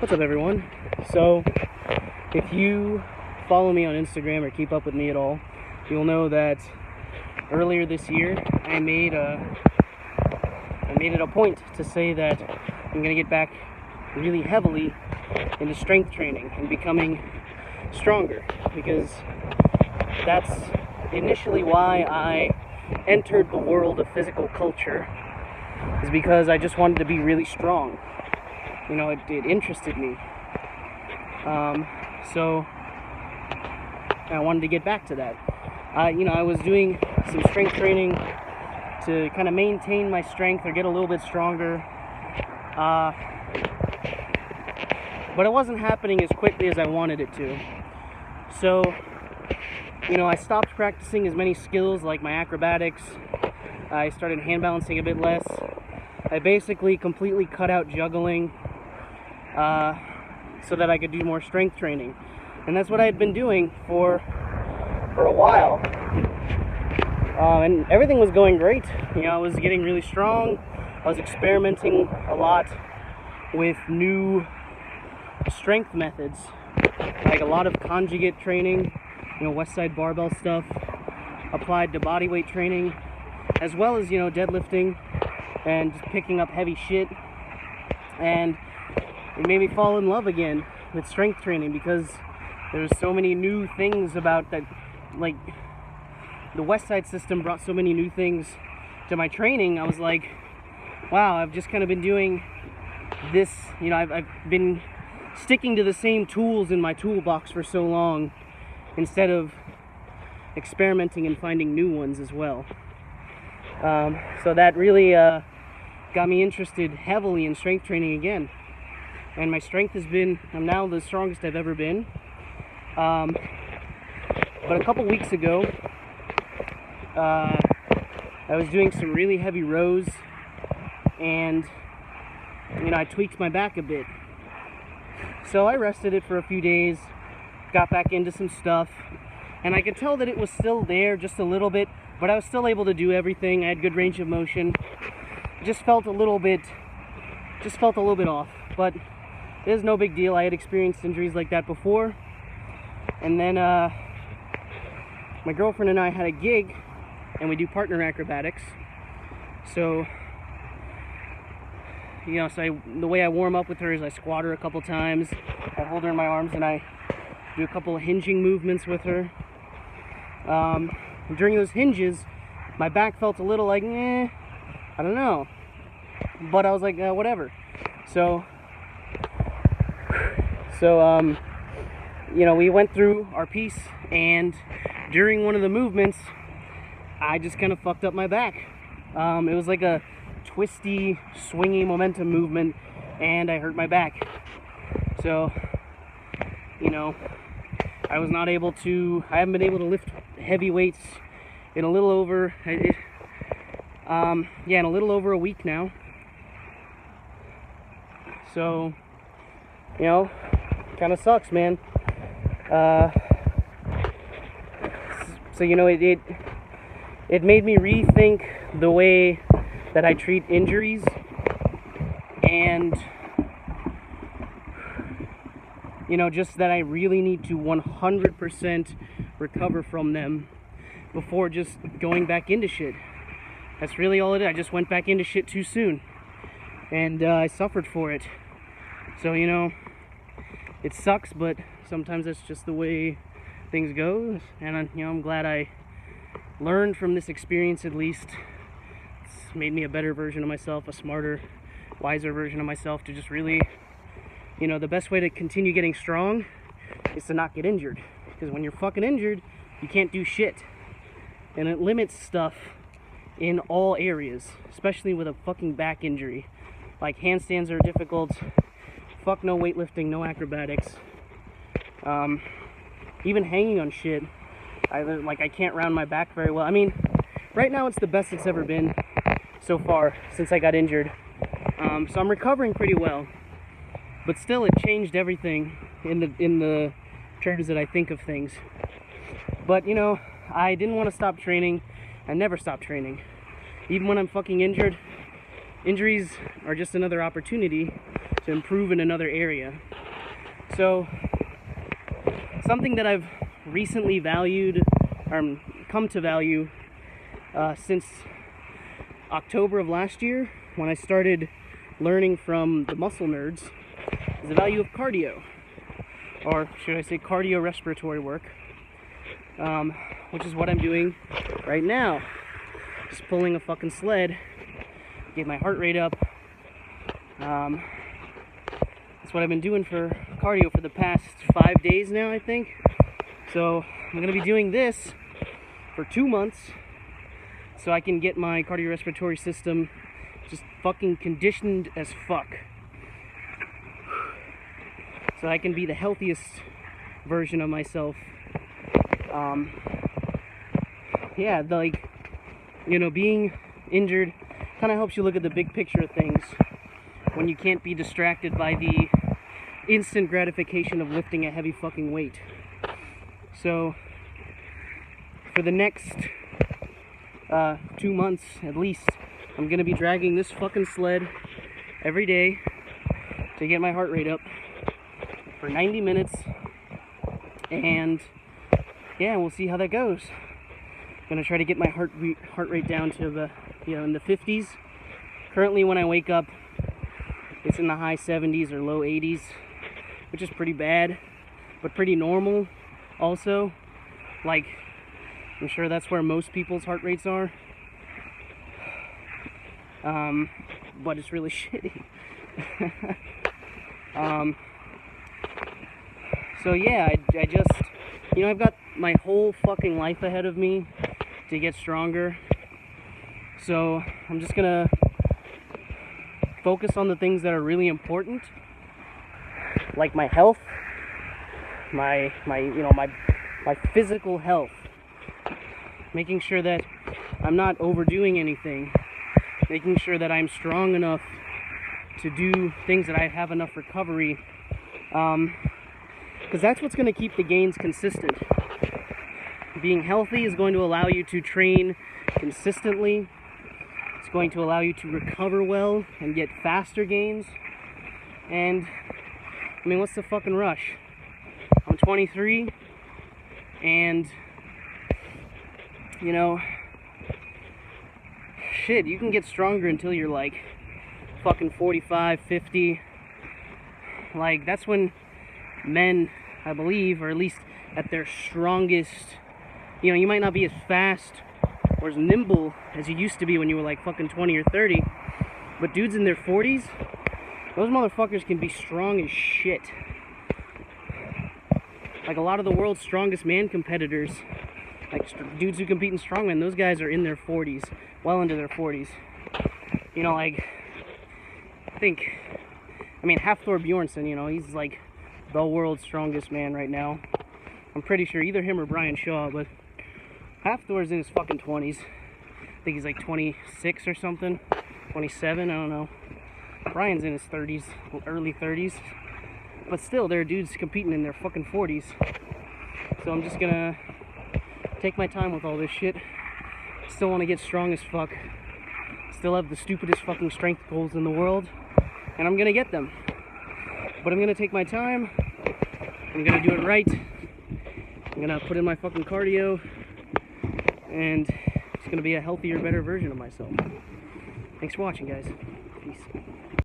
What's up, everyone? So, if you follow me on Instagram or keep up with me at all, you'll know that earlier this year I made it a point to say that I'm gonna get back really heavily into strength training and becoming stronger, because that's initially why I entered the world of physical culture, is because I just wanted to be really strong. You know, it interested me. So I wanted to get back to that. I was doing some strength training to kind of maintain my strength or get a little bit stronger. But it wasn't happening as quickly as I wanted it to. So, I stopped practicing as many skills like my acrobatics. I started hand balancing a bit less. I basically completely cut out juggling so that I could do more strength training. And that's what I had been doing for a while. And everything was going great. I was getting really strong. I was experimenting a lot with new strength methods, like a lot of conjugate training, West Side barbell stuff, applied to body weight training, as well as, deadlifting and just picking up heavy shit. And it made me fall in love again with strength training, because there's so many new things about that. Like, the West Side system brought so many new things to my training. I was like, wow, I've just kind of been doing this, I've been sticking to the same tools in my toolbox for so long, instead of experimenting and finding new ones as well. So that really got me interested heavily in strength training again. And my strength I'm now the strongest I've ever been. But a couple weeks ago, I was doing some really heavy rows, and I tweaked my back a bit. So I rested it for a few days, got back into some stuff, and I could tell that it was still there just a little bit, but I was still able to do everything. I had good range of motion. Just felt a little bit off, but it is no big deal. I had experienced injuries like that before. And then my girlfriend and I had a gig, and we do partner acrobatics. So, the way I warm up with her is I squat her a couple times, I hold her in my arms, and I do a couple of hinging movements with her. During those hinges, my back felt a little like, I don't know. But I was like, whatever. So, we went through our piece, and during one of the movements, I just kind of fucked up my back. It was like a twisty, swingy momentum movement, and I hurt my back. So, I haven't been able to lift heavy weights in a little over, in a little over a week now. So, kind of sucks, man. So it made me rethink the way that I treat injuries, and just that I really need to 100% recover from them before just going back into shit. That's really all it is. I just went back into shit too soon, and I suffered for it. So it sucks, but sometimes that's just the way things go. And I'm glad I learned from this experience. At least it's made me a better version of myself, a smarter, wiser version of myself, to just really, the best way to continue getting strong is to not get injured. Because when you're fucking injured, you can't do shit. And it limits stuff in all areas, especially with a fucking back injury. Like, handstands are difficult. Fuck no weightlifting, no acrobatics. Even hanging on shit, I can't round my back very well. I mean, right now it's the best it's ever been so far since I got injured. So I'm recovering pretty well, but still, it changed everything in the terms that I think of things. But I didn't want to stop training. I never stop training, even when I'm fucking injured. Injuries are just another opportunity to to improve in another area. So something that I've recently valued, or come to value, since October of last year, when I started learning from the muscle nerds, is the value of cardio, or should I say cardiorespiratory work, which is what I'm doing right now. Just pulling a fucking sled, get my heart rate up. That's what I've been doing for cardio for the past 5 days now, I think. So I'm gonna be doing this for 2 months so I can get my cardiorespiratory system just fucking conditioned as fuck. So I can be the healthiest version of myself. Yeah, like, you know, being injured kind of helps you look at the big picture of things when you can't be distracted by the instant gratification of lifting a heavy fucking weight. So for the next 2 months at least, I'm gonna be dragging this fucking sled every day to get my heart rate up for 90 minutes, and yeah, we'll see how that goes. I'm gonna try to get my heart rate down to the, you know, in the 50s. Currently, when I wake up, it's in the high 70s or low 80s, which is pretty bad, but pretty normal also. Like, I'm sure that's where most people's heart rates are. But it's really shitty. So yeah, I just, you know, I've got my whole fucking life ahead of me to get stronger. So I'm just gonna focus on the things that are really important, like my health, my physical health, making sure that I'm not overdoing anything, making sure that I'm strong enough to do things, that I have enough recovery, because that's what's going to keep the gains consistent. Being healthy is going to allow you to train consistently. It's going to allow you to recover well and get faster gains. And I mean, what's the fucking rush? I'm 23, and you know, shit, you can get stronger until you're like fucking 45, 50. Like, that's when men, I believe, or at least at their strongest, you know, you might not be as fast or as nimble as you used to be when you were like fucking 20 or 30, but dudes in their 40s, those motherfuckers can be strong as shit. Like, a lot of the world's strongest man competitors, like dudes who compete in strongman, those guys are in their 40s, well into their 40s. You know, like, I mean, Hafthor Bjornsson, you know, he's like the world's strongest man right now. I'm pretty sure either him or Brian Shaw, but Hafthor's in his fucking 20s. I think he's like 26 or something, 27, I don't know. Brian's in his 30s, early 30s. But still, there are dudes competing in their fucking 40s. So I'm just gonna take my time with all this shit. Still want to get strong as fuck. Still have the stupidest fucking strength goals in the world. And I'm gonna get them. But I'm gonna take my time. I'm gonna do it right. I'm gonna put in my fucking cardio. And it's gonna be a healthier, better version of myself. Thanks for watching, guys. Peace.